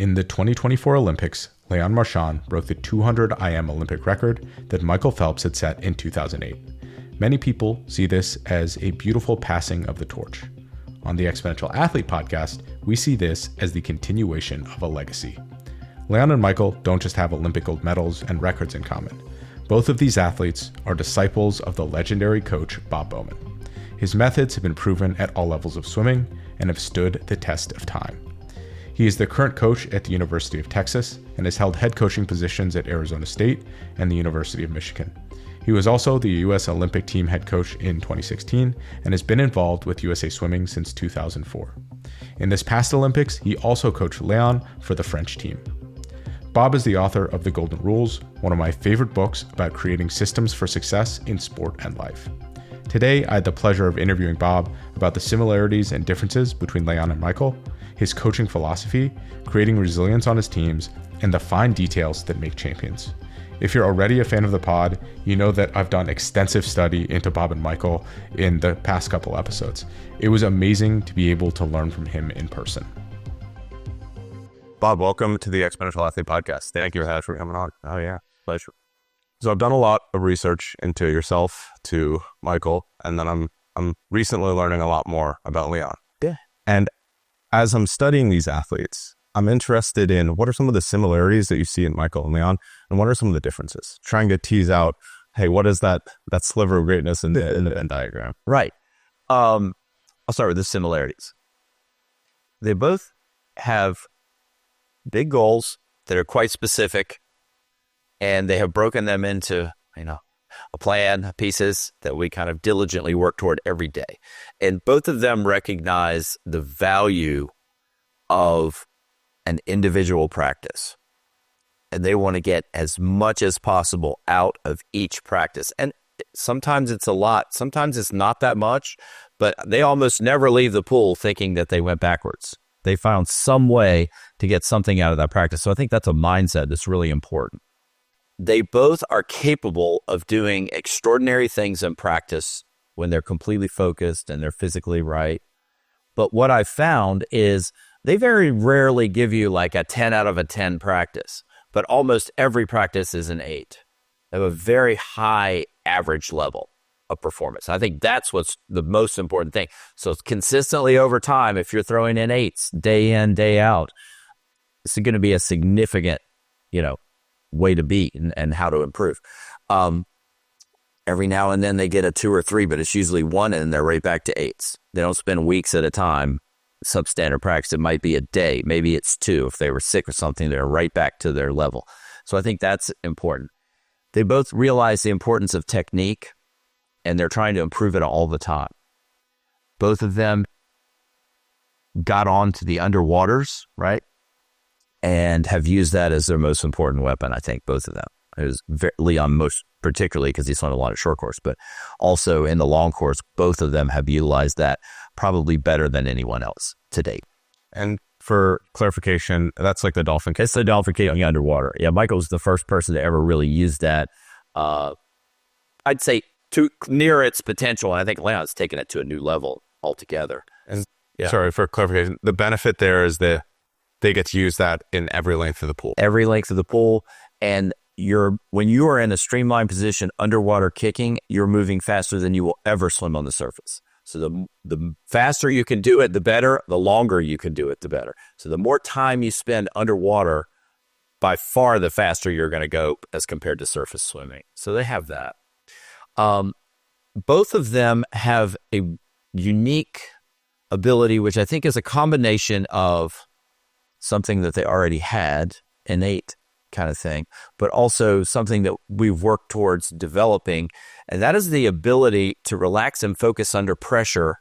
In the 2024 Olympics, Leon Marchand broke the 200 IM Olympic record that Michael Phelps had set in 2008. Many people see this as a beautiful passing of the torch. On the Exponential Athlete podcast, we see this as the continuation of a legacy. Leon and Michael don't just have Olympic gold medals and records in common. Both of these athletes are disciples of the legendary coach Bob Bowman. His methods have been proven at all levels of swimming and have stood the test of time. He is the current coach at the University of Texas and has held head coaching positions at Arizona State and the University of Michigan. He was also the U.S. Olympic team head coach in 2016 and has been involved with USA Swimming since 2004. In this past Olympics, he also coached Leon for the French team. Bob is the author of The Golden Rules, one of my favorite books about creating systems for success in sport and life. Today, I had the pleasure of interviewing Bob about the similarities and differences between Leon and Michael, his coaching philosophy, creating resilience on his teams, and the fine details that make champions. If you're already a fan of the pod, you know that I've done extensive study into Bob and Michael in the past couple episodes. It was amazing to be able to learn from him in person. Bob, welcome to the Exponential Athlete podcast. Thank you for coming on. Oh yeah, pleasure. So I've done a lot of research into yourself, to Michael, and then I'm recently learning a lot more about Leon. Yeah. And as I'm studying these athletes, I'm interested in what are some of the similarities that you see in Michael and Leon, and what are some of the differences? Trying to tease out, hey, what is that sliver of greatness in the Venn diagram? Right. I'll start with the similarities. They both have big goals that are quite specific, and they have broken them into, a plan, pieces that we kind of diligently work toward every day. And both of them recognize the value of an individual practice. And they want to get as much as possible out of each practice. And sometimes it's a lot. Sometimes it's not that much, but they almost never leave the pool thinking that they went backwards. They found some way to get something out of that practice. So I think that's a mindset that's really important. They both are capable of doing extraordinary things in practice when they're completely focused and they're physically right. But what I've found is they very rarely give you like a 10 out of a 10 practice, but almost every practice is an 8. They have a very high average level of performance. I think that's what's the most important thing. So consistently over time, if you're throwing in 8s day in, day out, it's going to be a significant, way to be and how to improve. Every now and then they get a 2 or 3, but it's usually 1 and they're right back to 8s. They don't spend weeks at a time substandard practice. It might be a day, maybe it's 2. If they were sick or something, they're right back to their level. So I think that's important. They both realize the importance of technique, and they're trying to improve it all the time. Both of them got onto the underwaters, right? And have used that as their most important weapon, I think, both of them. It was Leon most particularly because he's on a lot of short course, but also in the long course, both of them have utilized that probably better than anyone else to date. And for clarification, that's like the dolphin kick. It's the dolphin kick underwater. Yeah, Michael's the first person to ever really use that. I'd say to near its potential. And I think Leon's taken it to a new level altogether. And sorry for clarification, the benefit there is that they get to use that in every length of the pool. Every length of the pool. And when you are in a streamlined position underwater kicking, you're moving faster than you will ever swim on the surface. So the faster you can do it, the better. The longer you can do it, the better. So the more time you spend underwater, by far the faster you're going to go as compared to surface swimming. So they have that. Both of them have a unique ability, which I think is a combination of something that they already had, innate kind of thing, but also something that we've worked towards developing. And that is the ability to relax and focus under pressure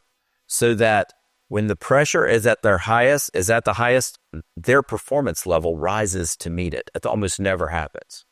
so that when the pressure is at the highest, their performance level rises to meet it. It almost never happens.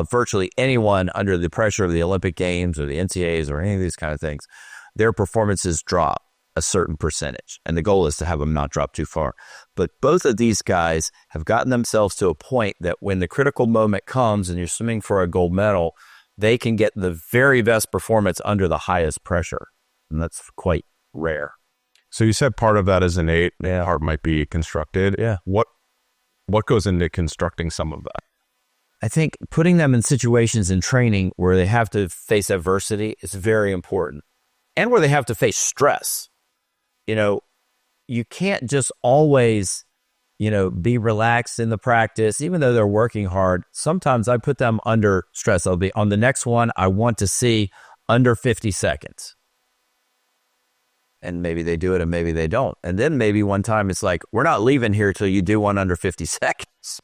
Virtually anyone under the pressure of the Olympic Games or the NCAAs or any of these kind of things, their performances drop a certain percentage. And the goal is to have them not drop too far. But both of these guys have gotten themselves to a point that when the critical moment comes and you're swimming for a gold medal, they can get the very best performance under the highest pressure. And that's quite rare. So you said part of that is innate, part might be constructed. Yeah. What What goes into constructing some of that? I think putting them in situations in training where they have to face adversity is very important, and where they have to face stress. You can't just always, be relaxed in the practice, even though they're working hard. Sometimes I put them under stress. I'll be on the next one. I want to see under 50 seconds. And maybe they do it and maybe they don't. And then maybe one time it's like, we're not leaving here till you do one under 50 seconds.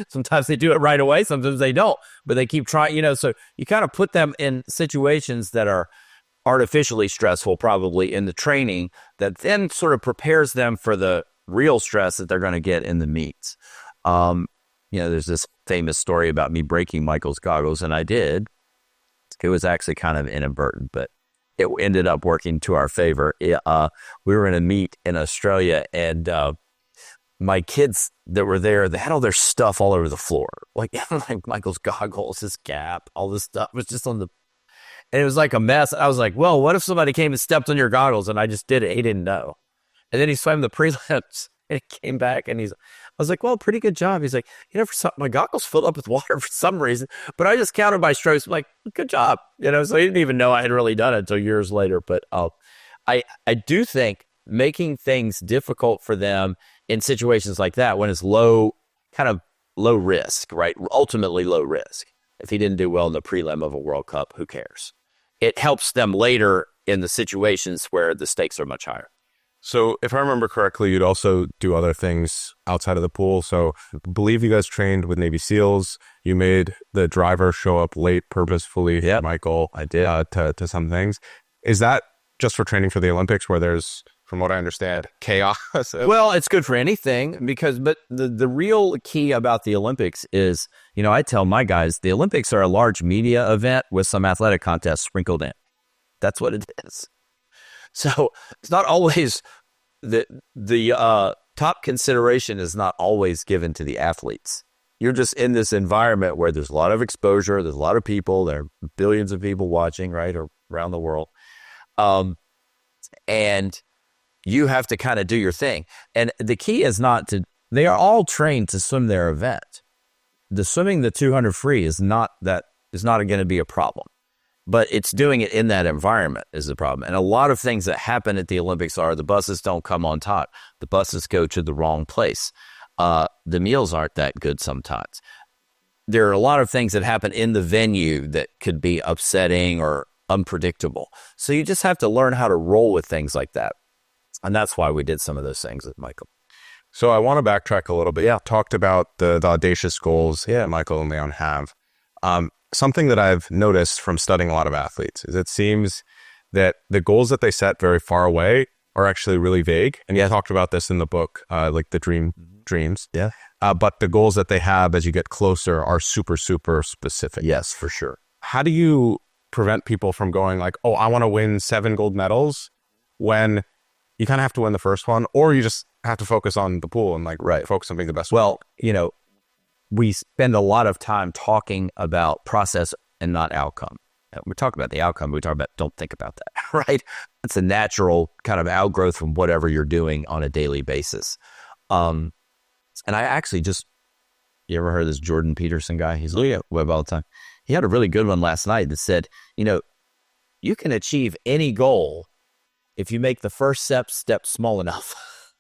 Sometimes they do it right away. Sometimes they don't, but they keep trying, so you kind of put them in situations that are artificially stressful, probably in the training, that then sort of prepares them for the real stress that they're going to get in the meets. There's this famous story about me breaking Michael's goggles, and I did. It was actually kind of inadvertent, but it ended up working to our favor. We were in a meet in Australia, and my kids that were there, they had all their stuff all over the floor. Like Michael's goggles, his cap, all this stuff was just on the, and it was like a mess. I was like, well, what if somebody came and stepped on your goggles? And I just did it. He didn't know. And then he swam the prelims and he came back and I was like, well, pretty good job. He's like, my goggles filled up with water for some reason, but I just counted my strokes. I'm like, good job. So he didn't even know I had really done it until years later. But I do think making things difficult for them in situations like that, when it's low risk, right? Ultimately low risk. If he didn't do well in the prelim of a World Cup, who cares? It helps them later in the situations where the stakes are much higher. So if I remember correctly, you'd also do other things outside of the pool. So I believe you guys trained with Navy SEALs. You made the driver show up late purposefully, yep, Michael. I did. To some things. Is that just for training for the Olympics, where there's, from what I understand, chaos? Well, it's good for anything, but the real key about the Olympics is, I tell my guys, the Olympics are a large media event with some athletic contests sprinkled in. That's what it is. So it's not always the top consideration is not always given to the athletes. You're just in this environment where there's a lot of exposure. There's a lot of people. There are billions of people watching, right, around the world. And you have to kind of do your thing. And the key is they are all trained to swim their event. The swimming the 200 free is not going to be a problem. But it's doing it in that environment is the problem. And a lot of things that happen at the Olympics are the buses don't come on time. The buses go to the wrong place. The meals aren't that good sometimes. There are a lot of things that happen in the venue that could be upsetting or unpredictable. So you just have to learn how to roll with things like that. And that's why we did some of those things with Michael. So I want to backtrack a little bit. Yeah. Talked about the audacious goals that Michael and Leon have. Something that I've noticed from studying a lot of athletes is it seems that the goals that they set very far away are actually really vague. And you talked about this in the book, like the dreams. Yeah. But the goals that they have as you get closer are super, super specific. Yes, for sure. How do you prevent people from going like, oh, I want to win 7 gold medals, when you kind of have to win the first one, or you just have to focus on the pool and focus on being the best? Well, we spend a lot of time talking about process and not outcome. We talk about the outcome, but we talk about don't think about that, right? It's a natural kind of outgrowth from whatever you're doing on a daily basis. And I actually you ever heard of this Jordan Peterson guy? He's on the web all the time. He had a really good one last night that said, you can achieve any goal if you make the first step small enough.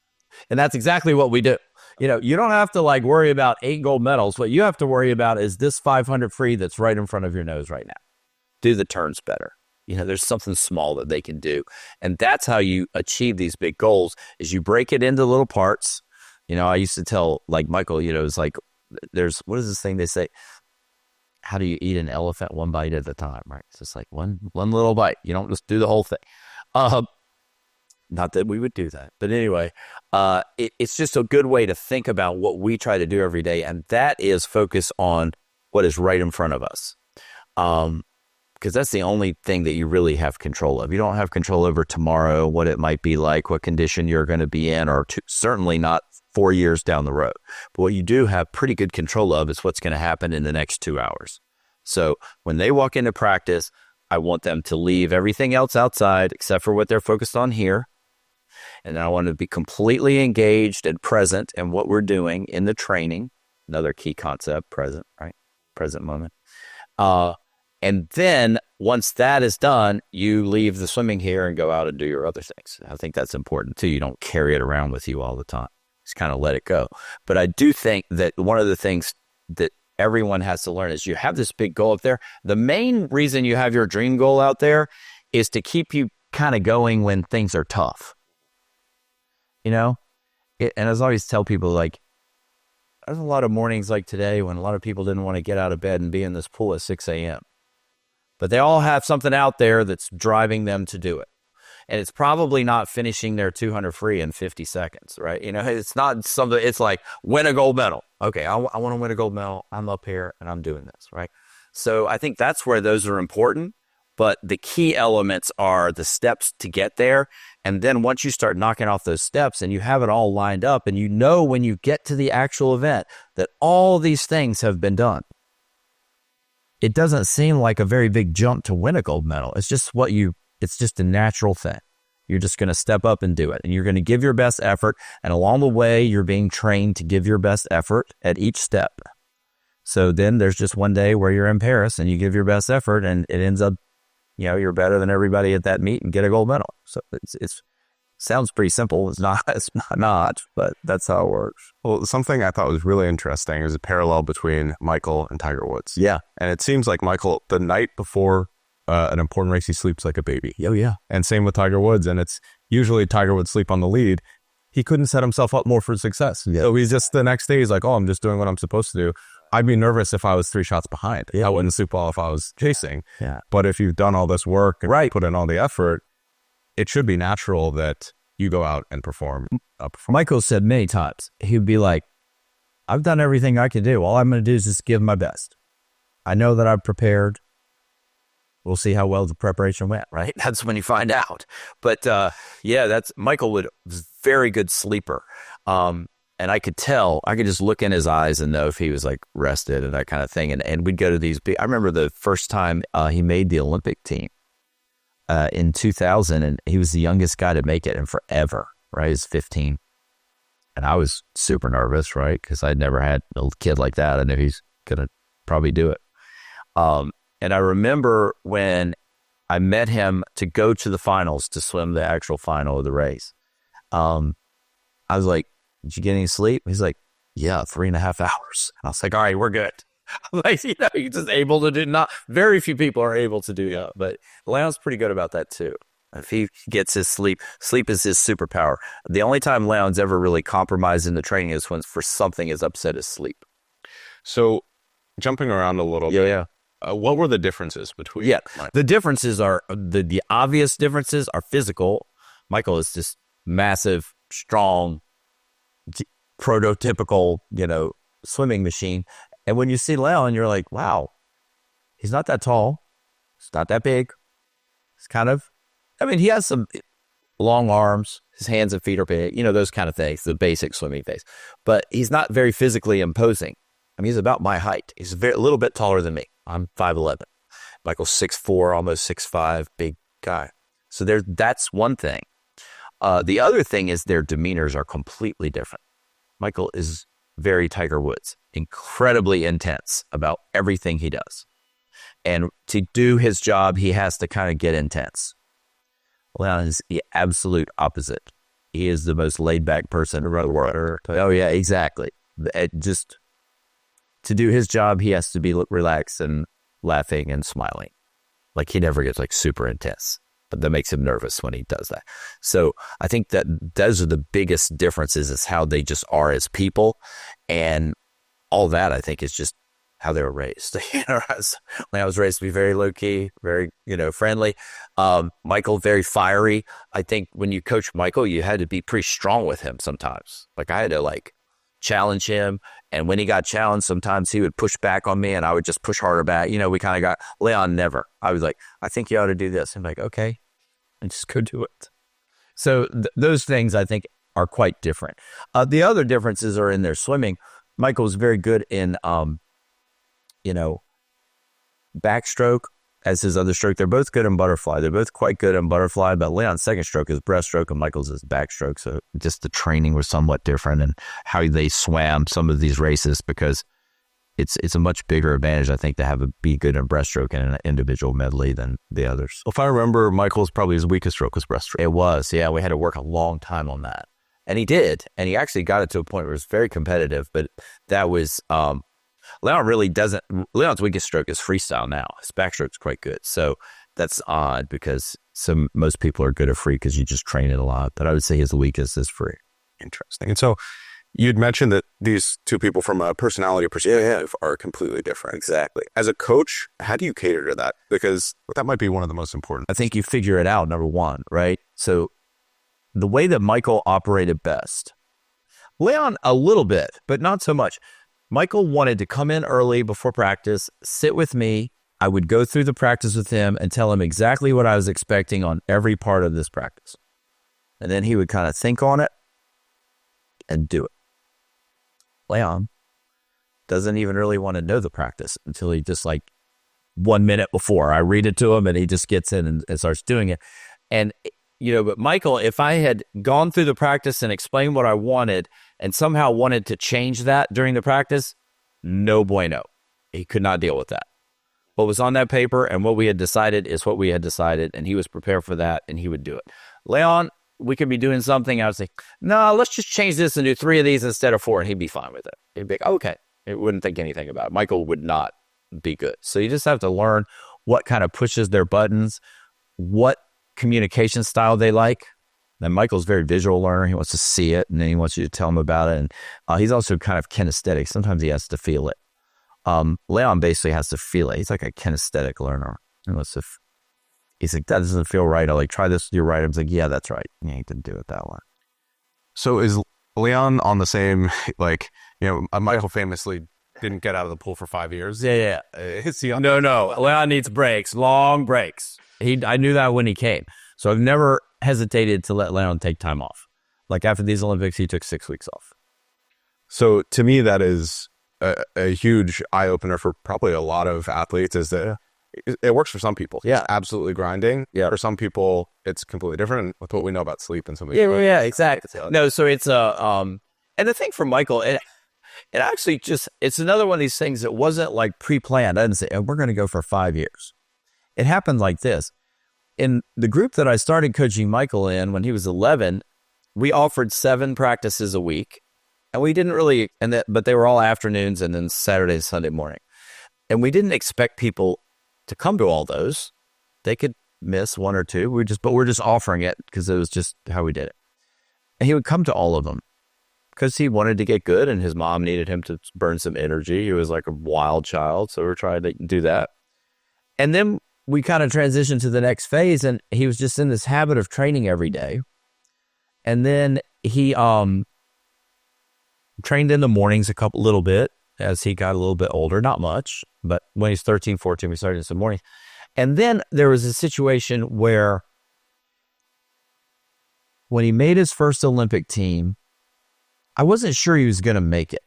And that's exactly what we do. You don't have to worry about 8 gold medals. What you have to worry about is this 500 free that's right in front of your nose right now. Do the turns better. There's something small that they can do. And that's how you achieve these big goals, is you break it into little parts. I used to tell Michael, it's like, what is this thing they say? How do you eat an elephant? One bite at a time, right? It's just like one little bite. You don't just do the whole thing. Not that we would do that. But anyway, it's just a good way to think about what we try to do every day. And that is focus on what is right in front of us. Because that's the only thing that you really have control of. You don't have control over tomorrow, what it might be like, what condition you're going to be in, or certainly not 4 years down the road. But what you do have pretty good control of is what's going to happen in the next 2 hours. So when they walk into practice, I want them to leave everything else outside except for what they're focused on here. And I want to be completely engaged and present in what we're doing in the training. Another key concept, present, right? Present moment. And then once that is done, you leave the swimming here and go out and do your other things. I think that's important too. You don't carry it around with you all the time. Just kind of let it go. But I do think that one of the things that everyone has to learn is you have this big goal up there. The main reason you have your dream goal out there is to keep you kind of going when things are tough. You know? And as I always tell people, like, there's a lot of mornings like today when a lot of people didn't want to get out of bed and be in this pool at 6 a.m. But they all have something out there that's driving them to do it. And it's probably not finishing their 200 free in 50 seconds, right? You know, it's not something, it's like win a gold medal. Okay, I want to win a gold medal. I'm up here and I'm doing this, right? So I think that's where those are important. But the key elements are the steps to get there. And then once you start knocking off those steps and you have it all lined up and you know when you get to the actual event that all these things have been done, it doesn't seem like a very big jump to win a gold medal. It's just it's just a natural thing. You're just going to step up and do it. And you're going to give your best effort. And along the way, you're being trained to give your best effort at each step. So then there's just one day where you're in Paris and you give your best effort and it ends up, you know, you're better than everybody at that meet and get a gold medal. So it's sounds pretty simple. It's not, but that's how it works. Well, something I thought was really interesting is a parallel between Michael and Tiger Woods. Yeah. And it seems like Michael, the night before an important race, he sleeps like a baby. Oh, yeah. And same with Tiger Woods. And it's usually Tiger would sleep on the lead. He couldn't set himself up more for success. Yeah. So he's just the next day, he's like, oh, I'm just doing what I'm supposed to do. I'd be nervous if I was 3 shots behind. Yeah. I wouldn't sleep well if I was chasing. Yeah. But if you've done all this work and put in all the effort, it should be natural that you go out and perform. Michael said many times, he'd be like, I've done everything I can do. All I'm going to do is just give my best. I know that I've prepared. We'll see how well the preparation went, right? That's when you find out. But Michael was very good sleeper. And I could tell, I could just look in his eyes and know if he was like rested and that kind of thing. And we'd go to these big, I remember the first time he made the Olympic team in 2000, and he was the youngest guy to make it in forever, right? He was 15. And I was super nervous, right? Because I'd never had a kid like that. I knew he's going to probably do it. And I remember when I met him to go to the finals, to swim the actual final of the race. I was like, did you get any sleep? He's like, yeah, 3.5 hours. I was like, all right, we're good. Like, you know, you're just able to do, not very few people are able to do that, but Leon's pretty good about that too. If he gets his sleep is his superpower. The only time Leon's ever really compromised in the training is when for something has upset his sleep. So jumping around a little bit. Yeah. What were the differences between? Yeah, the differences are, the obvious differences are physical. Michael is just massive, strong, prototypical, you know, swimming machine. And when you see Leon, you're like, wow, he's not that tall. He's not that big. He's kind of, I mean, he has some long arms. His hands and feet are big, you know, those kind of things, the basic swimming things. But he's not very physically imposing. I mean, he's about my height. He's a little bit taller than me. I'm 5'11". Michael's 6'4", almost 6'5", big guy. So that's one thing. The other thing is their demeanors are completely different. Michael is very Tiger Woods, incredibly intense about everything he does. And to do his job, he has to kind of get intense. Leon is the absolute opposite. He is the most laid-back person around the world. Oh, yeah, exactly. Just to do his job, he has to be relaxed and laughing and smiling. Like, he never gets like super intense, but that makes him nervous when he does that. So I think that those are the biggest differences, is how they just are as people. And all that, I think, is just how they were raised. You know, I was raised to be very low key, very, you know, friendly. Michael, very fiery. I think when you coach Michael, you had to be pretty strong with him sometimes. Like, I had to like challenge him. And when he got challenged, sometimes he would push back on me and I would just push harder back. You know, we kind of got, Leon never. I was like, I think you ought to do this. I'm like, okay, and just go do it. So those things I think are quite different. The other differences are in their swimming. Michael's very good in, you know, backstroke as his other stroke. They're both good in butterfly. They're both quite good in butterfly, but Leon's second stroke is breaststroke and Michael's is backstroke. So just the training was somewhat different and how they swam some of these races, because it's a much bigger advantage, I think, to be good in breaststroke in an individual medley than the others. If I remember, Michael's probably his weakest stroke was breaststroke. It was, yeah. We had to work a long time on that. And he did. And he actually got it to a point where it was very competitive. But that was, Leon's weakest stroke is freestyle now. His backstroke's quite good. So that's odd because most people are good at free because you just train it a lot. But I would say his weakest is free. Interesting. And so you'd mentioned that these two people from a personality perspective are completely different. Exactly. As a coach, how do you cater to that? Because that might be one of the most important. I think you figure it out, number one, right? So the way that Michael operated best, Leon a little bit, but not so much. Michael wanted to come in early before practice, sit with me. I would go through the practice with him and tell him exactly what I was expecting on every part of this practice. And then he would kind of think on it and do it. Leon doesn't even really want to know the practice until he just 1 minute before I read it to him and he just gets in and starts doing it. And, but Michael, if I had gone through the practice and explained what I wanted and somehow wanted to change that during the practice, no bueno. He could not deal with that. What was on that paper and what we had decided is what we had decided, and he was prepared for that and he would do it. Leon, we could be doing something. I would say, no, let's just change this and do 3 of these instead of 4. And he'd be fine with it. He'd be like, okay. He wouldn't think anything about it. Michael would not be good. So you just have to learn what kind of pushes their buttons, what communication style they like. And Michael's a very visual learner. He wants to see it and then he wants you to tell him about it. And he's also kind of kinesthetic. Sometimes he has to feel it. Leon basically has to feel it. He's like a kinesthetic learner. He's like, that doesn't feel right. I'll try this. You're right. I was like, yeah, that's right. Yeah, he didn't do it that way. So is Leon on the same, Michael famously didn't get out of the pool for 5 years. Yeah. Is he on? No. Leon needs breaks, long breaks. I knew that when he came. So I've never hesitated to let Leon take time off. Like after these Olympics, he took 6 weeks off. So to me, that is a huge eye opener for probably a lot of athletes, is that it works for some people. Yeah. It's absolutely grinding. Yeah. For some people, it's completely different with what we know about sleep and some of these. Yeah, exactly. No, so it's and the thing for Michael, it actually it's another one of these things that wasn't pre-planned. I didn't say, we're going to go for 5 years. It happened like this. In the group that I started coaching Michael in when he was 11, we offered 7 practices a week, and we didn't really, but they were all afternoons and then Saturday and Sunday morning. And we didn't expect people to come to all those. They could miss 1 or 2. But we're just offering it because it was just how we did it. And he would come to all of them because he wanted to get good and his mom needed him to burn some energy. He was like a wild child. So we're trying to do that. And then we kind of transitioned to the next phase and he was just in this habit of training every day. And then he trained in the mornings a little bit as he got a little bit older, not much, but when he's 13, 14, we started in some mornings. And then there was a situation where when he made his first Olympic team, I wasn't sure he was going to make it.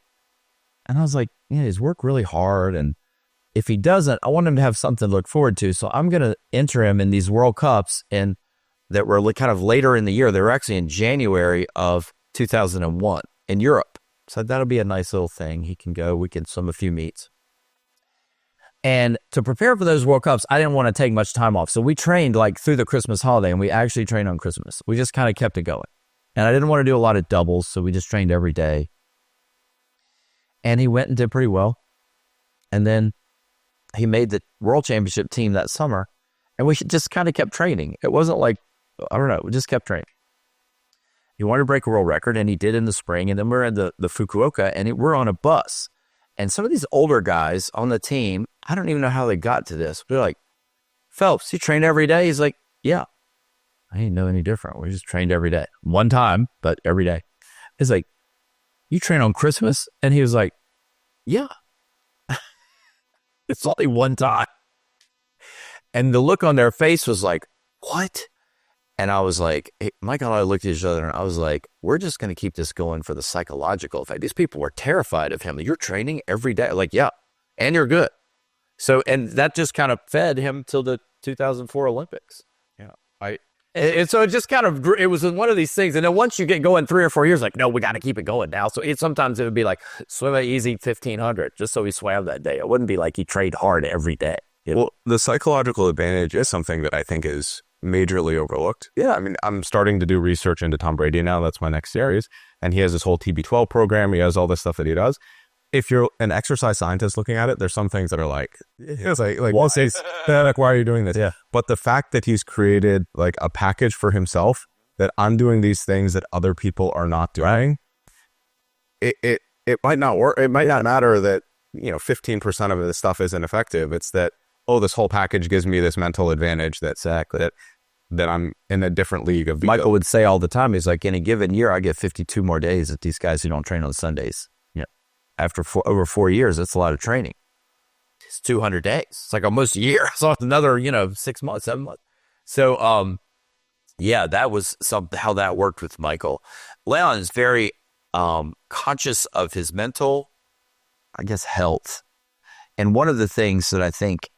And I was like, yeah, he's worked really hard. And if he doesn't, I want him to have something to look forward to. So I'm going to enter him in these World Cups that were kind of later in the year. They were actually in January of 2001 in Europe. So that'll be a nice little thing. He can go. We can swim a few meets. And to prepare for those World Cups, I didn't want to take much time off. So we trained through the Christmas holiday, and we actually trained on Christmas. We just kind of kept it going. And I didn't want to do a lot of doubles, so we just trained every day. And he went and did pretty well. And then he made the World Championship team that summer, and we just kind of kept training. It wasn't we just kept training. He wanted to break a world record, and he did in the spring. And then we're at the Fukuoka, and we're on a bus. And some of these older guys on the team, I don't even know how they got to this. They're like, Phelps, you train every day? He's like, yeah. I didn't know any different. We just trained every day. One time, but every day. It's like, you train on Christmas? And he was like, yeah. It's only one time. And the look on their face was like, what? And I was like, hey, Michael and I looked at each other and I was like, we're just going to keep this going for the psychological effect. These people were terrified of him. You're training every day. Like, yeah, and you're good. So, and that just kind of fed him till the 2004 Olympics. And so it just kind of, it was one of these things. And then once you get going 3 or 4 years, like, no, we got to keep it going now. So sometimes it would be like, swim an easy 1,500, just so he swam that day. It wouldn't be like he trained hard every day. Well, the psychological advantage is something that I think is majorly overlooked. Yeah, I mean, I'm starting to do research into Tom Brady now. That's my next series. And he has this whole TB12 program. He has all this stuff that he does. If you're an exercise scientist looking at it, there's some things that are like, it's like why are you doing this? Yeah. But the fact that he's created like a package for himself, that I'm doing these things that other people are not doing, it might not work. It might not matter that, 15% of this stuff isn't effective. It's that, this whole package gives me this mental advantage that I'm in a different league of. Michael would say all the time, he's like, in a given year, I get 52 more days at these guys who don't train on Sundays. After over 4 years, that's a lot of training. It's 200 days. It's like almost a year. So it's another, 6 months, 7 months. So, that was how that worked with Michael. Leon is very conscious of his mental, health. And one of the things that I think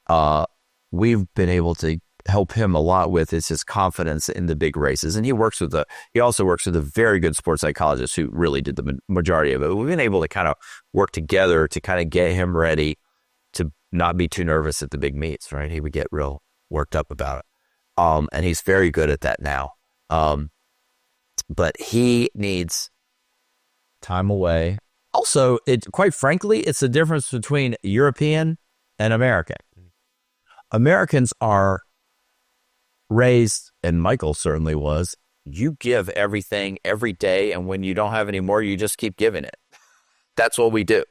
we've been able to help him a lot with is his confidence in the big races. And he also works with a very good sports psychologist who really did the majority of it. We've been able to kind of work together to kind of get him ready to not be too nervous at the big meets, right? He would get real worked up about it. And he's very good at that now. But he needs time away. Also, quite frankly, it's the difference between European and American. Americans are raised, and Michael certainly was, you give everything every day, and when you don't have any more, you just keep giving it. That's what we do.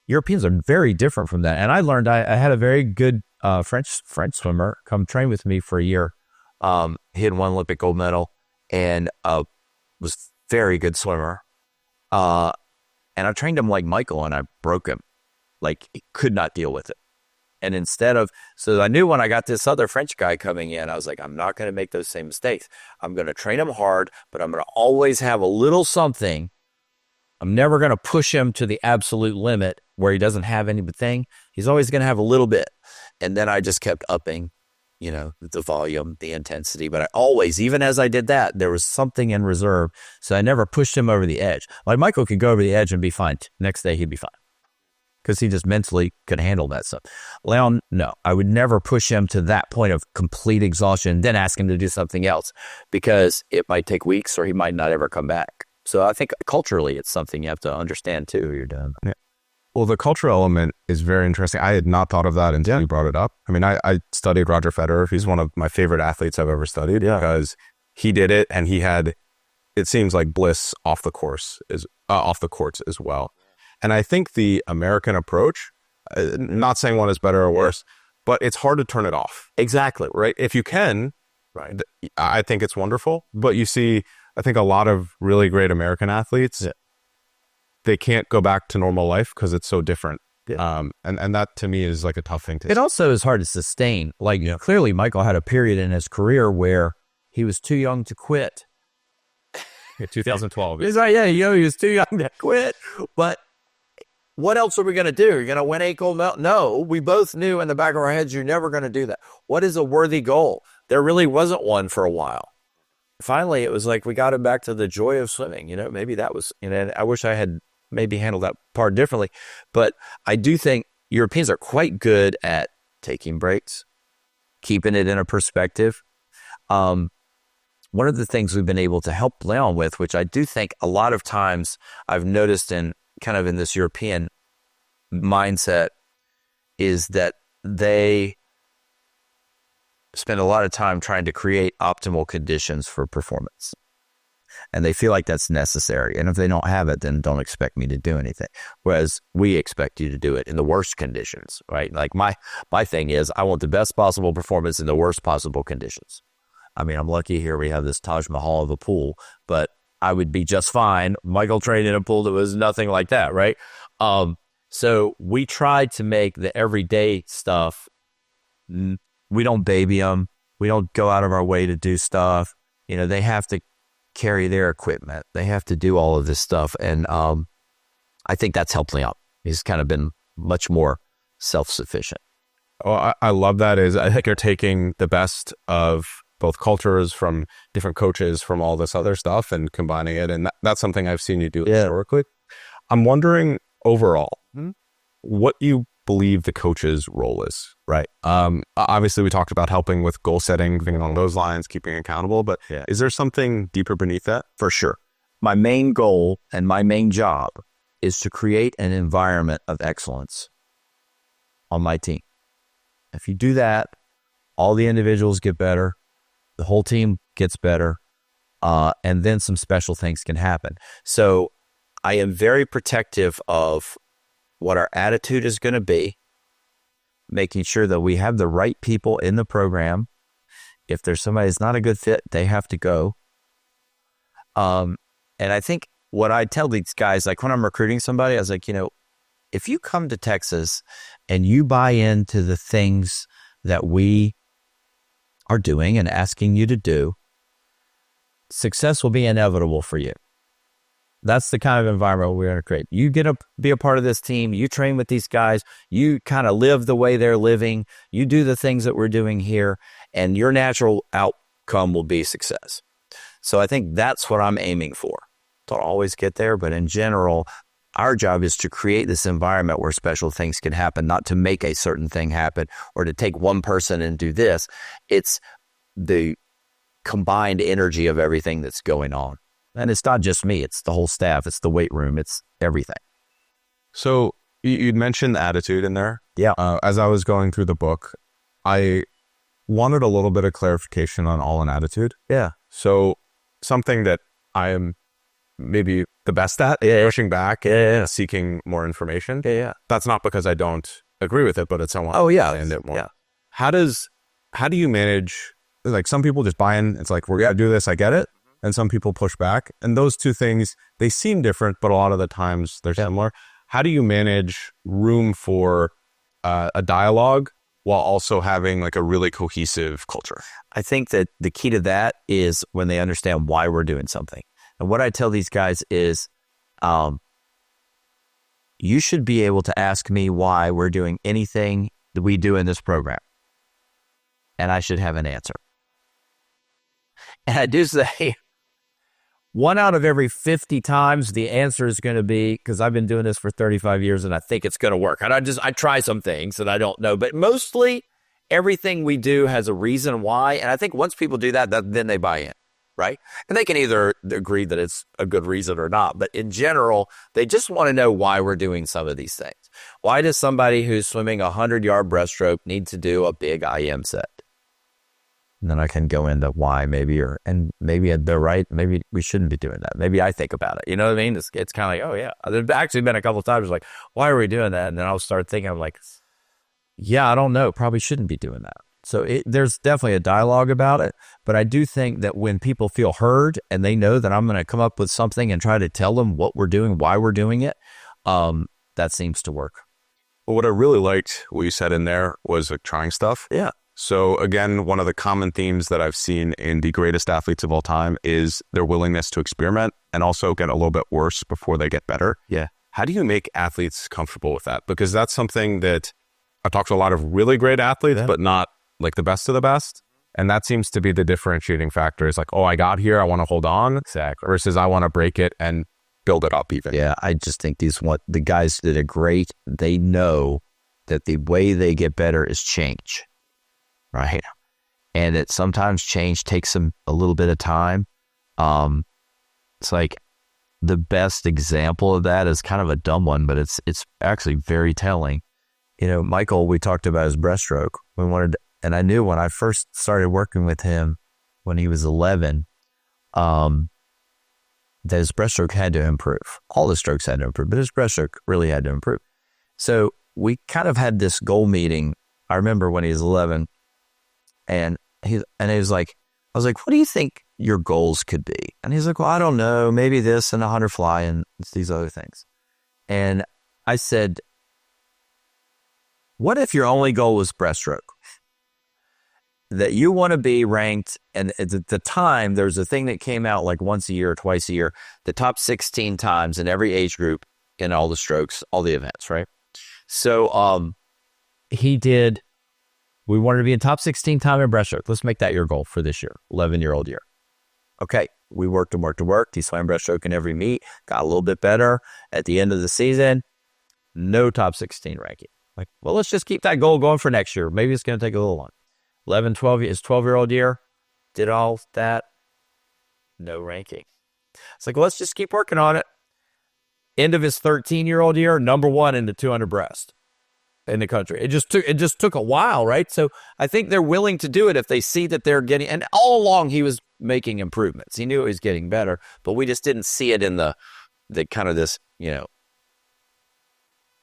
Europeans are very different from that. And I learned, I had a very good French swimmer come train with me for a year. He had won Olympic gold medal and was very good swimmer. And I trained him like Michael, and I broke him. Like, he could not deal with it. And so I knew when I got this other French guy coming in, I was like, I'm not going to make those same mistakes. I'm going to train him hard, but I'm going to always have a little something. I'm never going to push him to the absolute limit where he doesn't have anything. He's always going to have a little bit. And then I just kept upping, the volume, the intensity. But I always, even as I did that, there was something in reserve. So I never pushed him over the edge. Like Michael could go over the edge and be fine. Next day, he'd be fine, because he just mentally could handle that stuff. Leon, no, I would never push him to that point of complete exhaustion, then ask him to do something else, because it might take weeks or he might not ever come back. So I think culturally, it's something you have to understand too. You're done. Yeah. Well, the cultural element is very interesting. I had not thought of that until you brought it up. I mean, I studied Roger Federer. He's one of my favorite athletes I've ever studied, because he did it, and he had, it seems like, bliss off the courts as well. And I think the American approach, not saying one is better or worse, but it's hard to turn it off. Exactly. Right? If you can, right, I think it's wonderful. But you see, I think a lot of really great American athletes, they can't go back to normal life because it's so different. Yeah. And that to me is like a tough thing to. It also is hard to sustain. Like, clearly Michael had a period in his career where he was too young to quit. 2012. He's like, he was too young to quit. But what else are we going to do? You're going to win 8 gold medals? No, we both knew in the back of our heads, you're never going to do that. What is a worthy goal? There really wasn't one for a while. Finally, it was like we got him back to the joy of swimming. Maybe that was, I wish I had maybe handled that part differently. But I do think Europeans are quite good at taking breaks, keeping it in a perspective. One of the things we've been able to help Leon with, which I do think a lot of times I've noticed in this European mindset, is that they spend a lot of time trying to create optimal conditions for performance. And they feel like that's necessary. And if they don't have it, then don't expect me to do anything. Whereas we expect you to do it in the worst conditions, right? Like my thing is, I want the best possible performance in the worst possible conditions. I mean, I'm lucky here we have this Taj Mahal of a pool, but I would be just fine. Michael trained in a pool that was nothing like that, right? So we tried to make the everyday stuff, we don't baby them. We don't go out of our way to do stuff. They have to carry their equipment. They have to do all of this stuff. And I think that's helped Leon. He's kind of been much more, relaxed. And I think that's helped him a lot. Yeah. Well, the culture self-sufficient. Oh, I love that. I think you're taking the best of both cultures from different coaches from all this other stuff and combining it. And that's something I've seen you do historically. I'm wondering overall, what you believe the coach's role is, right? Obviously, we talked about helping with goal setting, things along those lines, keeping accountable, but is there something deeper beneath that? For sure. My main goal and my main job is to create an environment of excellence on my team. If you do that, all the individuals get better, the whole team gets better, and then some special things can happen. So I am very protective of what our attitude is going to be, making sure that we have the right people in the program. If there's somebody that's not a good fit, they have to go. And I think what I tell these guys, like when I'm recruiting somebody, I was like, if you come to Texas and you buy into the things that we are doing and asking you to do, success will be inevitable for you. That's the kind of environment we're going to create. You get to be a part of this team. You train with these guys. You kind of live the way they're living. You do the things that we're doing here, and your natural outcome will be success. So I think that's what I'm aiming for. Don't always get there, but in general, our job is to create this environment where special things can happen, not to make a certain thing happen or to take one person and do this. It's the combined energy of everything that's going on. And it's not just me, it's the whole staff, it's the weight room, it's everything. So you'd mentioned attitude in there. Yeah. As I was going through the book, I wanted a little bit of clarification on all in attitude. Yeah. So something that I am maybe the best at, pushing back, seeking more information. Yeah. That's not because I don't agree with it, but it's someone understand it more. Yeah. How do you manage, like some people just buy in, it's like, we're going to do this, I get it. And some people push back. And those two things, they seem different, but a lot of the times they're similar. How do you manage room for a dialogue while also having like a really cohesive culture? I think that the key to that is when they understand why we're doing something. And what I tell these guys is, you should be able to ask me why we're doing anything that we do in this program. And I should have an answer. And I do say, 1 out of every 50 times, the answer is going to be, because I've been doing this for 35 years and I think it's going to work. And I try some things that I don't know, but mostly everything we do has a reason why. And I think once people do that, then they buy in, right? And they can either agree that it's a good reason or not. But in general, they just want to know why we're doing some of these things. Why does somebody who's swimming a 100-yard breaststroke need to do a big IM set? And then I can go into why maybe, and maybe they're right. Maybe we shouldn't be doing that. Maybe I think about it. You know what I mean? It's kind of like, oh yeah. There's actually been a couple of times like, why are we doing that? And then I'll start thinking, I'm like, yeah, I don't know. Probably shouldn't be doing that. So there's definitely a dialogue about it. But I do think that when people feel heard and they know that I'm going to come up with something and try to tell them what we're doing, why we're doing it, that seems to work. Well, what I really liked, what you said in there was like trying stuff. Yeah. So again, one of the common themes that I've seen in the greatest athletes of all time is their willingness to experiment and also get a little bit worse before they get better. Yeah. How do you make athletes comfortable with that? Because that's something that I've talked to a lot of really great athletes, but not like the best of the best. And that seems to be the differentiating factor is like, oh, I got here, I want to hold on. Exactly. Versus I want to break it and build it up even. Yeah. I just think the guys that are great, they know that the way they get better is change. Right. And that sometimes change takes them a little bit of time. It's like the best example of that is kind of a dumb one, but it's actually very telling. Michael, we talked about his breaststroke. And I knew when I first started working with him when he was 11, that his breaststroke had to improve. All the strokes had to improve, but his breaststroke really had to improve. So we kind of had this goal meeting. I remember when he was 11. And he was like, I was like, what do you think your goals could be? And he's like, well, I don't know, maybe this and 100 fly and these other things. And I said, what if your only goal was breaststroke? That you want to be ranked, and at the time, there's a thing that came out like once a year or twice a year, the top 16 times in every age group in all the strokes, all the events, right? So we wanted to be in top 16 time in breaststroke. Let's make that your goal for this year, 11-year-old year. Okay, we worked and worked and worked. He swam breaststroke in every meet, got a little bit better. At the end of the season, no top 16 ranking. Like, well, let's just keep that goal going for next year. Maybe it's going to take a little long. 11, 12, his 12-year-old year, did all that, no ranking. It's like, well, let's just keep working on it. End of his 13-year-old year, number 1 in the 200 breast in the country. It just took a while, right? So I think they're willing to do it if they see that they're getting, and all along he was making improvements. He knew he was getting better, but we just didn't see it in the kind of this,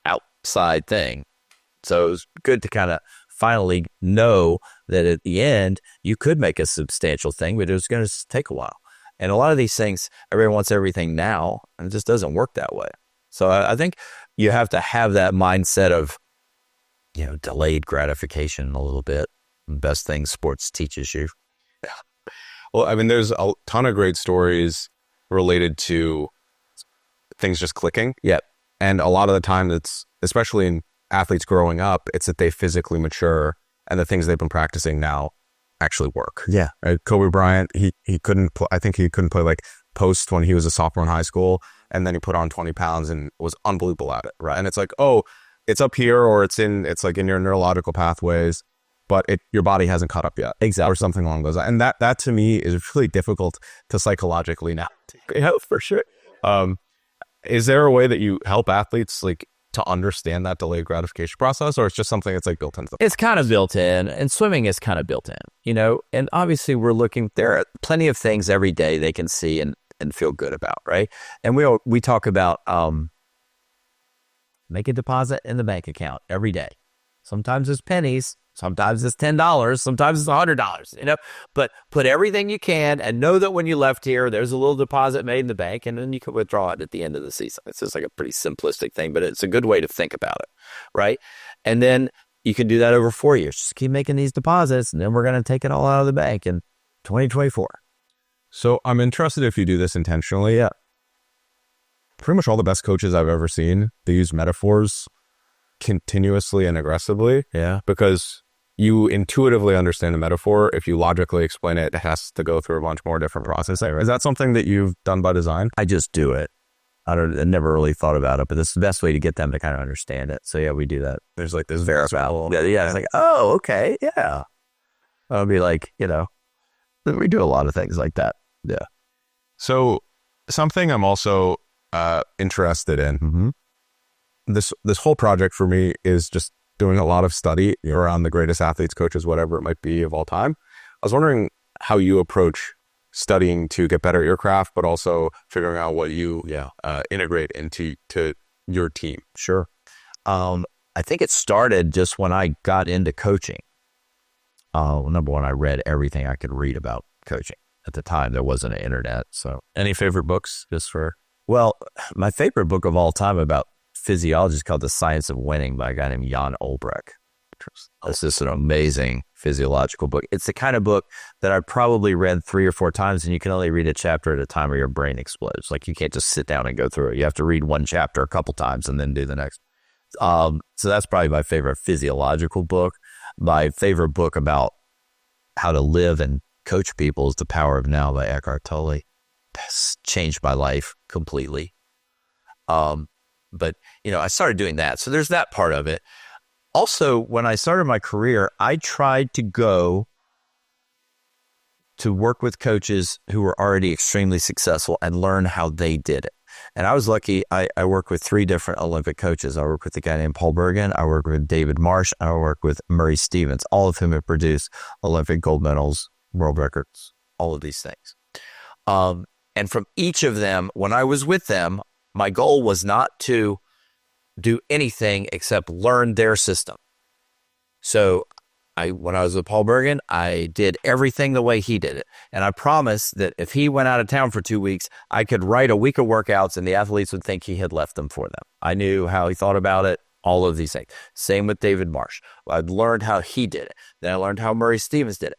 outside thing. So it was good to kind of finally know that at the end you could make a substantial thing, but it was going to take a while. And a lot of these things, everyone wants everything now, and it just doesn't work that way. So I think you have to have that mindset of, delayed gratification a little bit. Best thing sports teaches you. Yeah. Well, I mean, there's a ton of great stories related to things just clicking. Yep. And a lot of the time it's, especially in athletes growing up, it's that they physically mature and the things they've been practicing now actually work. Yeah. Right? Kobe Bryant, he couldn't, I think he couldn't play like post when he was a sophomore in high school. And then he put on 20 pounds and was unbelievable at it. Right. And it's like, oh, it's up here, or it's like in your neurological pathways, but your body hasn't caught up yet. Exactly. Or something along those lines. And that to me is really difficult to psychologically now. Yeah, for sure. Is there a way that you help athletes like to understand that delayed gratification process, or it's just something that's like built into them? It's kind of built in, and swimming is kind of built in, and obviously there are plenty of things every day they can see and feel good about, right? And we talk about make a deposit in the bank account every day. Sometimes it's pennies, sometimes it's $10, sometimes it's $100, but put everything you can and know that when you left here, there's a little deposit made in the bank, and then you can withdraw it at the end of the season. It's just like a pretty simplistic thing, but it's a good way to think about it, right? And then you can do that over 4 years. Just keep making these deposits, and then we're going to take it all out of the bank in 2024. So I'm interested if you do this intentionally. Yeah. Pretty much all the best coaches I've ever seen, they use metaphors continuously and aggressively. Yeah. Because you intuitively understand the metaphor. If you logically explain it, it has to go through a bunch more different processes. Is that something that you've done by design? I just do it. I never really thought about it, but this is the best way to get them to kind of understand it. So yeah, we do that. There's like this verifiable. Yeah. It's like, oh, okay. Yeah. I'll be like, we do a lot of things like that. Yeah. So something I'm also interested in, mm-hmm. this whole project for me is just doing a lot of study around the greatest athletes, coaches, whatever it might be of all time. I was wondering how you approach studying to get better at your craft, but also figuring out what you integrate into your team. Sure. I think it started just when I got into coaching. Number one, I read everything I could read about coaching. At the time, there wasn't an internet. So, any favorite books Well, my favorite book of all time about physiology is called The Science of Winning by a guy named Jan Olbrich. It's just an amazing physiological book. It's the kind of book that I probably read 3 or 4 times, and you can only read a chapter at a time or your brain explodes. Like, you can't just sit down and go through it. You have to read one chapter a couple times and then do the next. So that's probably my favorite physiological book. My favorite book about how to live and coach people is The Power of Now by Eckhart Tolle. That's changed my life completely. But, I started doing that. So there's that part of it. Also, when I started my career, I tried to go to work with coaches who were already extremely successful and learn how they did it. And I was lucky. I worked with 3 different Olympic coaches. I worked with a guy named Paul Bergen. I worked with David Marsh. I worked with Murray Stevens, all of whom have produced Olympic gold medals, world records, all of these things. And from each of them, when I was with them, my goal was not to do anything except learn their system. So when I was with Paul Bergen, I did everything the way he did it. And I promised that if he went out of town for 2 weeks, I could write a week of workouts and the athletes would think he had left them for them. I knew how he thought about it, all of these things. Same with David Marsh. I'd learned how he did it. Then I learned how Murray Stevens did it.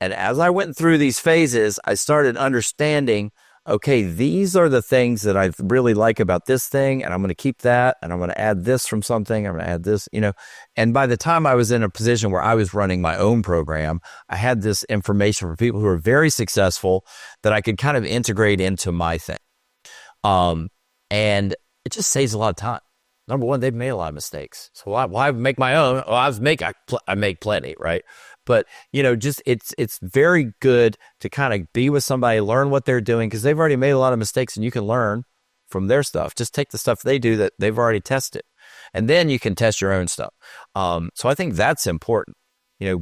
And as I went through these phases, I started understanding okay, these are the things that I really like about this thing, and I'm going to keep that, and I'm going to add this from something, I'm going to add this, And by the time I was in a position where I was running my own program, I had this information from people who were very successful that I could kind of integrate into my thing. And it just saves a lot of time. Number one, they've made a lot of mistakes. So why make my own? Well, I make plenty, right? But, it's very good to kind of be with somebody, learn what they're doing, because they've already made a lot of mistakes and you can learn from their stuff. Just take the stuff they do that they've already tested, and then you can test your own stuff. So I think that's important.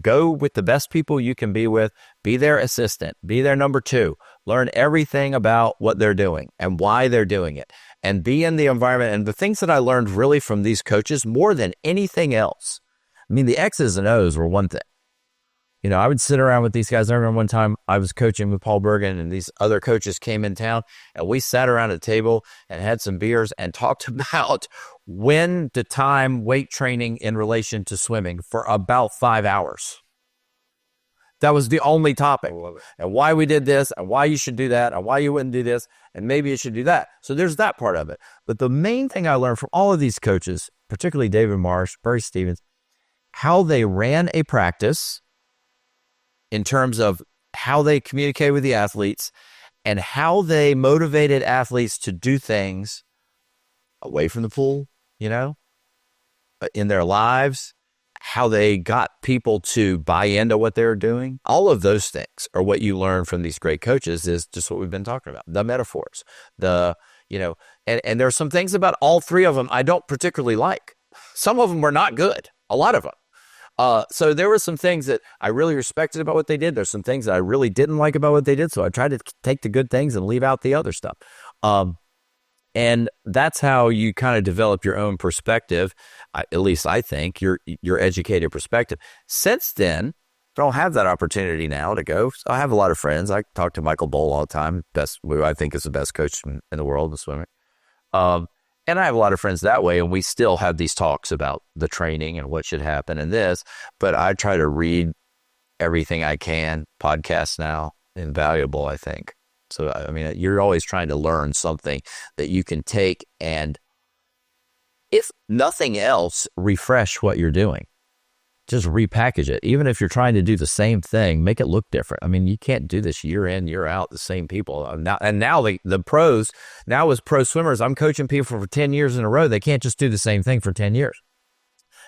Go with the best people you can be with, be their assistant, be their number two, learn everything about what they're doing and why they're doing it, and be in the environment. And the things that I learned really from these coaches more than anything else, the X's and O's were one thing. I would sit around with these guys. I remember one time I was coaching with Paul Bergen, and these other coaches came in town, and we sat around a table and had some beers and talked about when to time weight training in relation to swimming for about 5 hours. That was the only topic. And why we did this, and why you should do that, and why you wouldn't do this, and maybe you should do that. So there's that part of it. But the main thing I learned from all of these coaches, particularly David Marsh, Barry Stevens, how they ran a practice in terms of how they communicate with the athletes and how they motivated athletes to do things away from the pool, in their lives, how they got people to buy into what they're doing. All of those things are what you learn from these great coaches, is just what we've been talking about. The metaphors, and there are some things about all three of them I don't particularly like. Some of them were not good, a lot of them. So there were some things that I really respected about what they did. There's some things that I really didn't like about what they did. So I tried to take the good things and leave out the other stuff. And that's how you kind of develop your own perspective. At least I think your educated perspective. Since then, I don't have that opportunity now to go. So I have a lot of friends. I talk to Michael Bowl all the time. Who I think is the best coach in the world in swimming. And I have a lot of friends that way, and we still have these talks about the training and what should happen in this. But I try to read everything I can. Podcasts now, invaluable, I think. So, you're always trying to learn something that you can take and, if nothing else, refresh what you're doing. Just repackage it. Even if you're trying to do the same thing, make it look different. You can't do this year in, year out, the same people. Now the pros, now as pro swimmers, I'm coaching people for 10 years in a row. They can't just do the same thing for 10 years.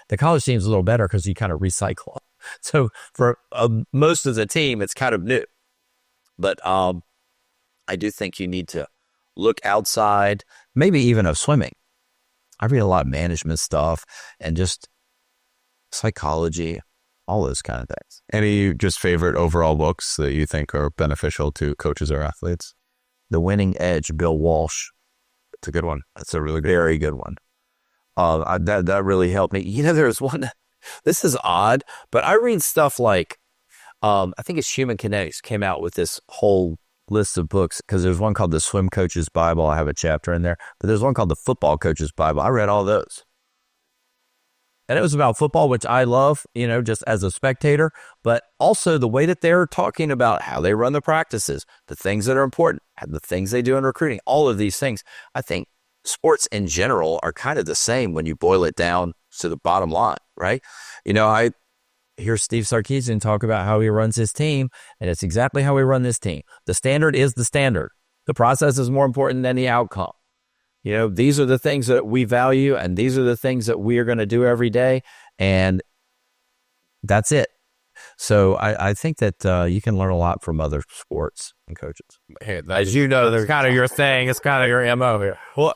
The college team's a little better because you kind of recycle. So for most of the team, it's kind of new. But I do think you need to look outside, maybe even of swimming. I read a lot of management stuff and just psychology, all those kind of things. Any just favorite overall books that you think are beneficial to coaches or athletes? The Winning Edge, Bill Walsh. It's a good one. That's a really very good one. That really helped me. There's one, this is odd, but I read stuff like, I think it's Human Kinetics came out with this whole list of books, because there's one called the Swim Coach's Bible. I have a chapter in there, but there's one called the Football Coach's Bible. I read all those. And it was about football, which I love, just as a spectator, but also the way that they're talking about how they run the practices, the things that are important, the things they do in recruiting, all of these things. I think sports in general are kind of the same when you boil it down to the bottom line, right? I hear Steve Sarkisian talk about how he runs his team, and it's exactly how we run this team. The standard is the standard. The process is more important than the outcome. These are the things that we value, and these are the things that we are going to do every day, and that's it. So I think that you can learn a lot from other sports and coaches. Hey, as you know, that's kind of your thing. It's kind of your MO here. Well,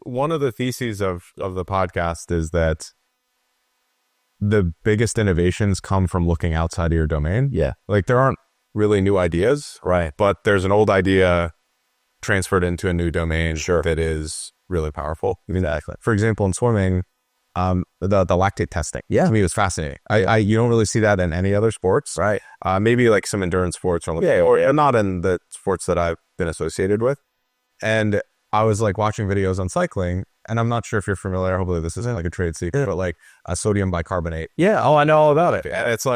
one of the theses of the podcast is that the biggest innovations come from looking outside of your domain. Yeah. There aren't really new ideas. Right. But there's an old idea transferred into a new domain that is really powerful. Exactly. For example, in swimming, the lactate testing, to me, was fascinating. You don't really see that in any other sports. Right. Maybe like some endurance sports or not in the sports that I've been associated with. And I was watching videos on cycling, and I'm not sure if you're familiar, hopefully this isn't a trade secret, but a sodium bicarbonate. Yeah. Oh, I know all about it. And it's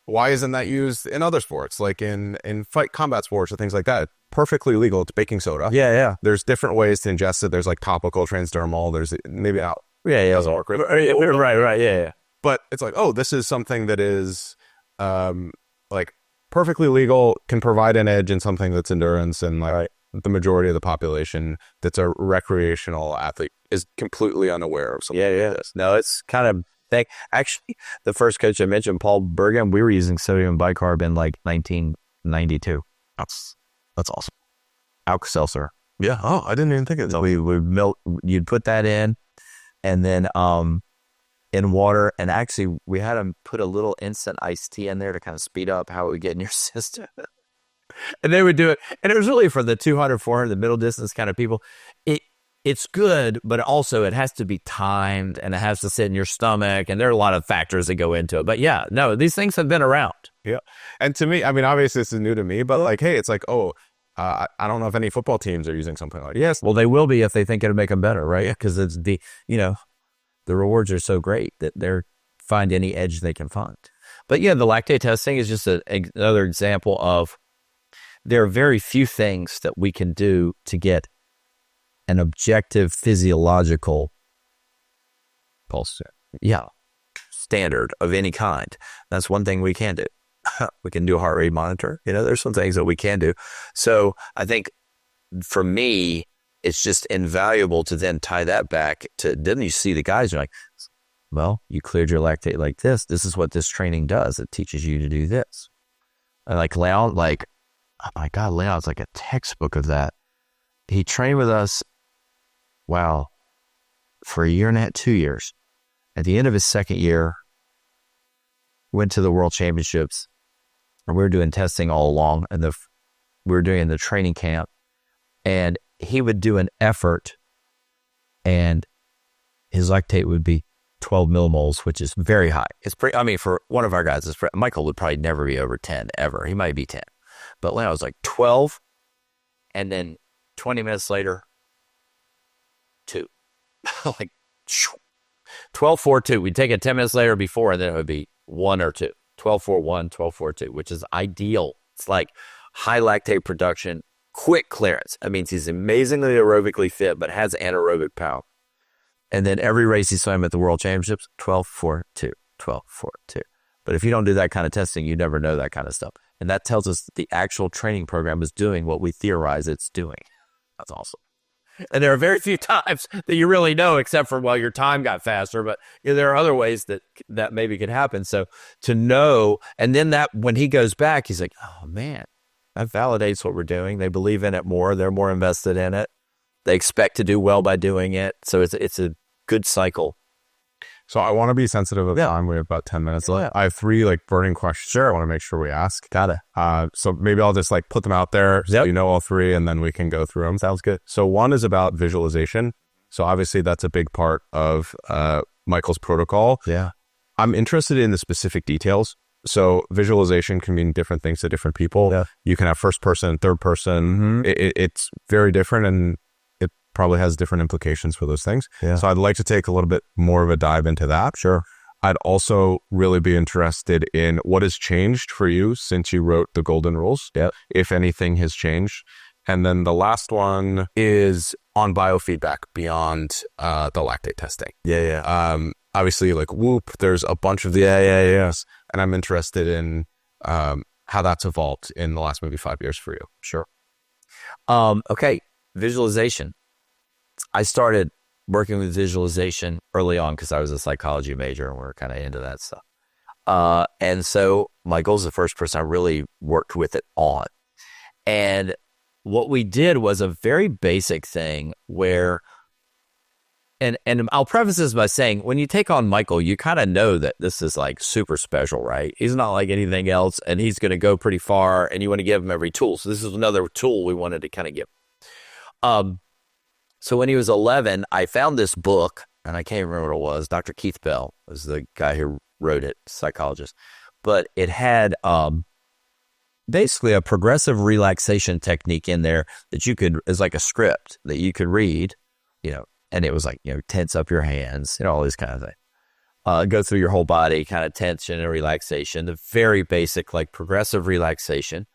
Why isn't that used in other sports, like in fight combat sports or things like that? Perfectly legal. It's baking soda. Yeah. There's different ways to ingest it. There's like topical, transdermal. There's maybe out. Yeah. Doesn't work with Right. Yeah. But it's like, oh, this is something that is like perfectly legal, can provide an edge in something that's endurance, and like the majority of the population that's a recreational athlete is completely unaware of something like this. No, it's kind of thick. Actually, the first coach I mentioned, Paul Bergen, we were using sodium bicarb in like 1992. That's awesome. Alka-Seltzer. Yeah. Oh, I didn't even think of that. So we would milk. You'd put that in, and then in water, and actually we had them put a little instant iced tea in there to kind of speed up how it would get in your system. And they would do it, and it was really for the 200, 400, the middle distance kind of people. It's good, but also it has to be timed, and it has to sit in your stomach, and there are a lot of factors that go into it. But yeah, no, these things have been around. Yeah, and to me, I mean, obviously this is new to me, but like, hey, it's like, I don't know if any football teams are using something like this. Yes, well, they will be if they think it'll make them better, right? Because it's the rewards are so great that they're find any edge they can find. But yeah, the lactate testing is just another example of there are very few things that we can do to get an objective physiological Pulse. standard of any kind. That's one thing we can do. We can do a heart rate monitor. There's some things that we can do. So I think for me, it's just invaluable to then tie that back to, then you see the guys are like, well, you cleared your lactate like this. This is what this training does. It teaches you to do this. And like Leon, oh my God, Leon's like a textbook of that. He trained with us, for a year and a half, 2 years. At the end of his second year, went to the World Championships, and we were doing testing all along, and we were doing the training camp, and he would do an effort, and his lactate would be 12 millimoles, which is very high. It's pretty, I mean, for one of our guys, Michael would probably never be over 10 ever. He might be 10. But Leon was like 12, and then 20 minutes later, 2. Like 12, 4, 2. We'd take it 10 minutes later before, and then it would be 1 or 2. 12, 4, 1, 12, 4, 2, which is ideal. It's like high lactate production, quick clearance. That means he's amazingly aerobically fit, but has anaerobic power. And then every race he swam at the World Championships, 12, 4, 2, 12, 4, 2. But if you don't do that kind of testing, you never know that kind of stuff. And that tells us that the actual training program is doing what we theorize it's doing. That's awesome. And there are very few times that you really know, except for, your time got faster. But there are other ways that maybe could happen. So to know, and then that when he goes back, he's like, oh, man, that validates what we're doing. They believe in it more. They're more invested in it. They expect to do well by doing it. So it's a good cycle. So I want to be sensitive of time. We have about 10 minutes left. I have 3 burning questions. Sure. I want to make sure we ask. Got it. So maybe I'll just put them out there. So you know all 3, and then we can go through them. Sounds good. So one is about visualization. So obviously that's a big part of Michael's protocol. Yeah. I'm interested in the specific details. So visualization can mean different things to different people. Yeah. You can have first person, third person. Mm-hmm. It's very different, and it probably has different implications for those things. Yeah. So I'd like to take a little bit more of a dive into that. Sure. I'd also really be interested in what has changed for you since you wrote the Golden Rules, if anything has changed. And then the last one is on biofeedback beyond the lactate testing. Obviously, Whoop, there's a bunch of the yes, and I'm interested in how that's evolved in the last maybe 5 years for you. Sure. Okay, visualization. I started working with visualization early on because I was a psychology major, and we're kind of into that stuff. And so Michael's the first person I really worked with it on. And what we did was a very basic thing where, and I'll preface this by saying, when you take on Michael, you kind of know that this is super special, right? He's not like anything else, and he's going to go pretty far, and you want to give him every tool. So this is another tool we wanted to kind of give. So when he was 11, I found this book, and I can't remember what it was. Dr. Keith Bell was the guy who wrote it, psychologist. But it had basically a progressive relaxation technique in there that you could, it's like a script that you could read, and it was tense up your hands, all these kind of things. go through your whole body, kind of tension and relaxation, the very basic, like progressive relaxation.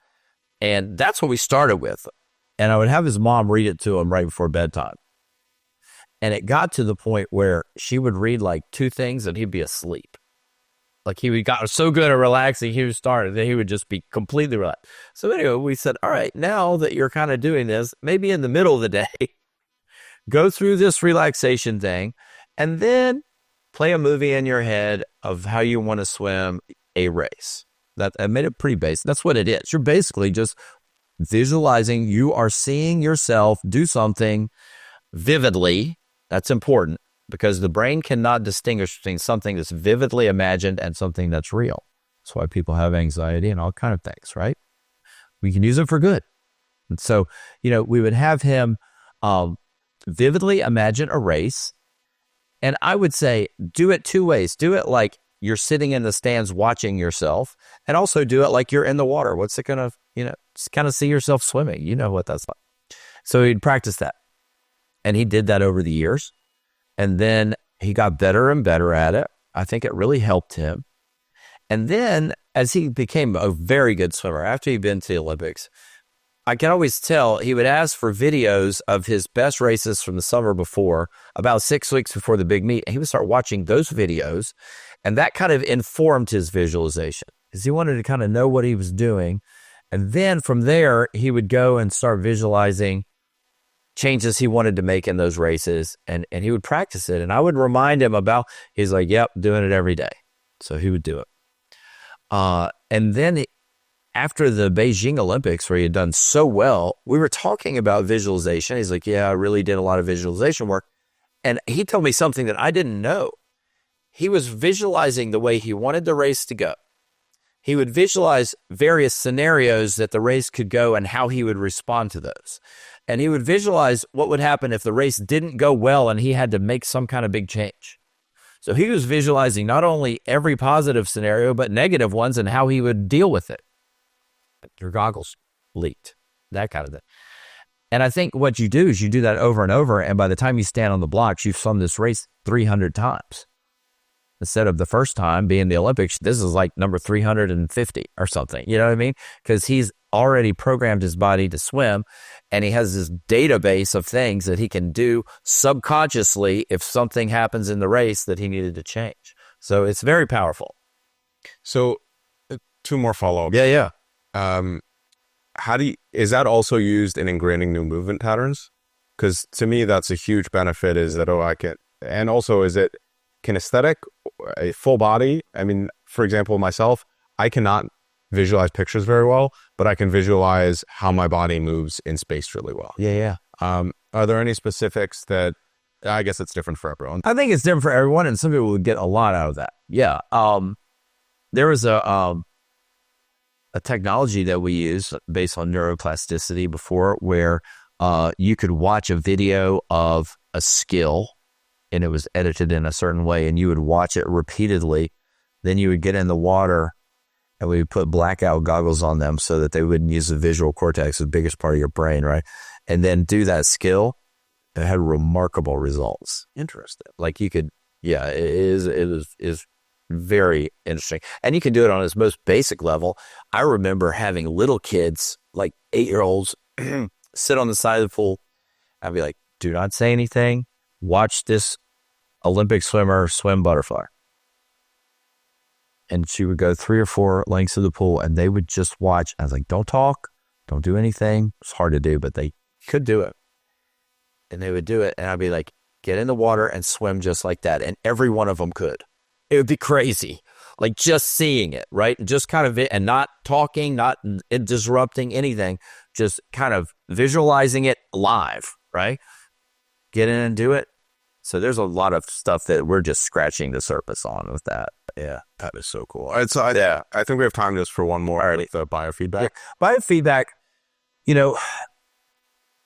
And that's what we started with. And I would have his mom read it to him right before bedtime. And it got to the point where she would read like 2 things and he'd be asleep. Like he got so good at relaxing, he was started that he would just be completely relaxed. So anyway, we said, all right, now that you're kind of doing this, maybe in the middle of the day, go through this relaxation thing and then play a movie in your head of how you want to swim a race. That I made it pretty basic. That's what it is. You're basically just visualizing. You are seeing yourself do something vividly. That's important because the brain cannot distinguish between something that's vividly imagined and something that's real. That's why people have anxiety and all kind of things, right? We can use it for good. And so, we would have him vividly imagine a race. And I would say do it 2 ways. Do it like you're sitting in the stands watching yourself, and also do it like you're in the water. What's it going to, just kind of see yourself swimming. You know what that's like. So he'd practice that. And he did that over the years. And then he got better and better at it. I think it really helped him. And then as he became a very good swimmer, after he'd been to the Olympics, I can always tell he would ask for videos of his best races from the summer before, about 6 weeks before the big meet. And he would start watching those videos. And that kind of informed his visualization because he wanted to kind of know what he was doing. And then from there, he would go and start visualizing changes he wanted to make in those races. And he would practice it. And I would remind him he's like, yep, doing it every day. So he would do it. And then after the Beijing Olympics, where he had done so well, we were talking about visualization. He's like, yeah, I really did a lot of visualization work. And he told me something that I didn't know. He was visualizing the way he wanted the race to go. He would visualize various scenarios that the race could go and how he would respond to those. And he would visualize what would happen if the race didn't go well and he had to make some kind of big change. So he was visualizing not only every positive scenario, but negative ones and how he would deal with it. Your goggles leaked, that kind of thing. And I think what you do is you do that over and over. And by the time you stand on the blocks, you've swum this race 300 times. Instead of the first time being the Olympics, this is like number 350 or something. You know what I mean? Because he's already programmed his body to swim, and he has this database of things that he can do subconsciously if something happens in the race that he needed to change. So it's very powerful. So 2 more follow-ups. Yeah. Is that also used in ingraining new movement patterns? Because to me, that's a huge benefit is that, and also is it kinesthetic, a full body? I mean, for example, myself, I cannot visualize pictures very well, but I can visualize how my body moves in space really well. Yeah. Are there any specifics that, I guess it's different for everyone? I think it's different for everyone, and some people would get a lot out of that. Yeah. There was a technology that we use based on neuroplasticity before where you could watch a video of a skill and it was edited in a certain way and you would watch it repeatedly. Then you would get in the water and we would put blackout goggles on them so that they wouldn't use the visual cortex, the biggest part of your brain, right? And then do that skill. It had remarkable results. Interesting. Like you could, it is very interesting. And you can do it on its most basic level. I remember having little kids, like 8-year-olds, sit on the side of the pool. I'd be like, do not say anything. Watch this Olympic swimmer swim butterfly. And she would go 3 or 4 lengths of the pool and they would just watch. I was like, don't talk, don't do anything. It's hard to do, but they could do it. And they would do it. And I'd be like, get in the water and swim just like that. And every one of them could. It would be crazy. Like just seeing it, right? Just kind of, and not talking, not disrupting anything, just kind of visualizing it live, right? Get in and do it. So there's a lot of stuff that we're just scratching the surface on with that. Yeah. That is so cool. I think we have time just for one more. With the biofeedback. Yeah. Biofeedback,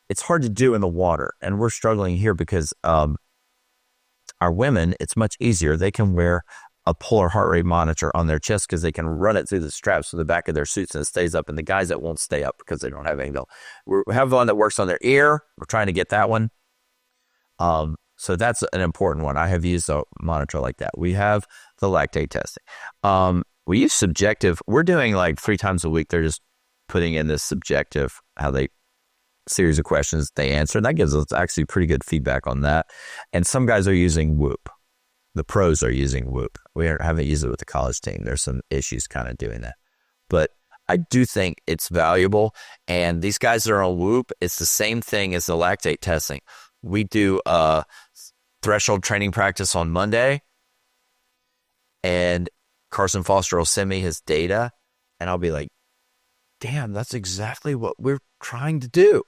it's hard to do in the water. And we're struggling here because our women, it's much easier. They can wear a polar heart rate monitor on their chest because they can run it through the straps to the back of their suits and it stays up. And the guys that won't stay up because they don't have anything. We have one that works on their ear. We're trying to get that one. So that's an important one. I have used a monitor like that. We have the lactate testing. We use subjective. We're doing like 3 times a week. They're just putting in this subjective, series of questions they answer. And that gives us actually pretty good feedback on that. And some guys are using Whoop. The pros are using Whoop. We haven't used it with the college team. There's some issues kind of doing that. But I do think it's valuable. And these guys that are on Whoop, it's the same thing as the lactate testing. We do a threshold training practice on Monday, and Carson Foster will send me his data, and I'll be like, damn, that's exactly what we're trying to do.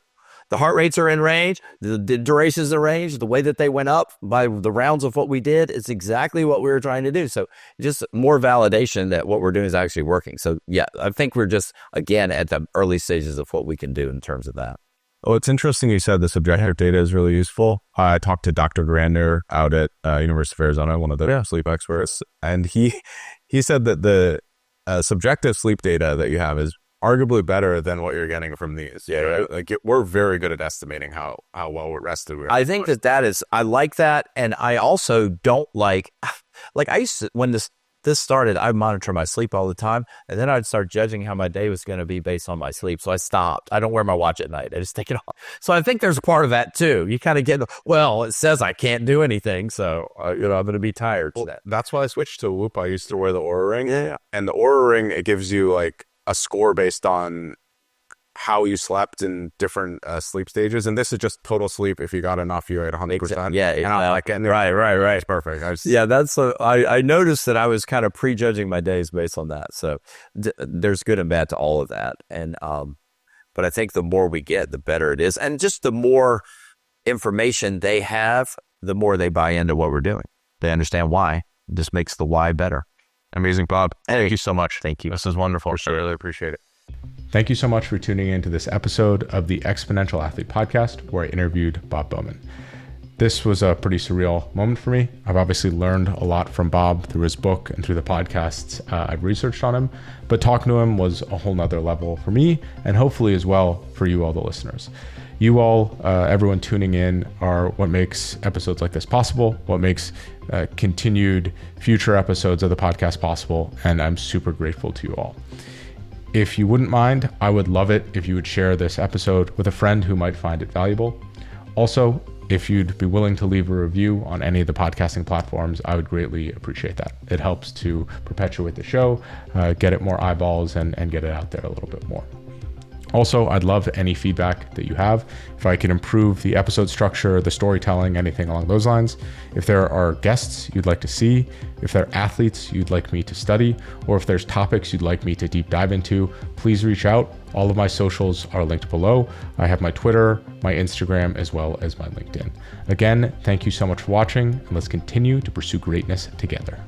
The heart rates are in range, the durations are in range, the way that they went up by the rounds of what we did is exactly what we were trying to do. So just more validation that what we're doing is actually working. So yeah, I think we're just, again, at the early stages of what we can do in terms of that. Oh, it's interesting you said the subjective data is really useful. I talked to Dr. Grander out at University of Arizona, one of the sleep experts, and he said that the subjective sleep data that you have is arguably better than what you're getting from these. Yeah, right? Like we're very good at estimating how well we're rested we are. I think that is, I like that, and I also don't like I used to, when this started, I monitor my sleep all the time, and then I'd start judging how my day was going to be based on my sleep. So I stopped. I don't wear my watch at night. I just take it off. So I think there's a part of that too. You kind of get, well, it says I can't do anything, so I'm going to be tired. Well, that's why I switched to Whoop. I used to wear the Oura Ring. Yeah. And the Oura Ring, it gives you like a score based on how you slept in different sleep stages, and this is just total sleep. If you got enough, you're at 100%. Yeah, and I like it. Right. It's perfect. That's I noticed that I was kind of prejudging my days based on that. So there's good and bad to all of that, and but I think the more we get, the better it is, and just the more information they have, the more they buy into what we're doing. They understand why. It just makes the why better. Amazing, Bob. Thank you so much. Thank you. This is wonderful. I really appreciate it. Thank you so much for tuning in to this episode of the Exponential Athlete podcast, where I interviewed Bob Bowman. This was a pretty surreal moment for me. I've obviously learned a lot from Bob through his book and through the podcasts I've researched on him, but talking to him was a whole nother level for me, and hopefully as well for you all, the listeners. You all, everyone tuning in, are what makes episodes like this possible, what makes continued future episodes of the podcast possible, and I'm super grateful to you all. If you wouldn't mind, I would love it if you would share this episode with a friend who might find it valuable. Also, if you'd be willing to leave a review on any of the podcasting platforms, I would greatly appreciate that. It helps to perpetuate the show, get it more eyeballs, and get it out there a little bit more. Also, I'd love any feedback that you have. If I can improve the episode structure, the storytelling, anything along those lines. If there are guests you'd like to see, if there are athletes you'd like me to study, or if there's topics you'd like me to deep dive into, please reach out. All of my socials are linked below. I have my Twitter, my Instagram, as well as my LinkedIn. Again, thank you so much for watching, and let's continue to pursue greatness together.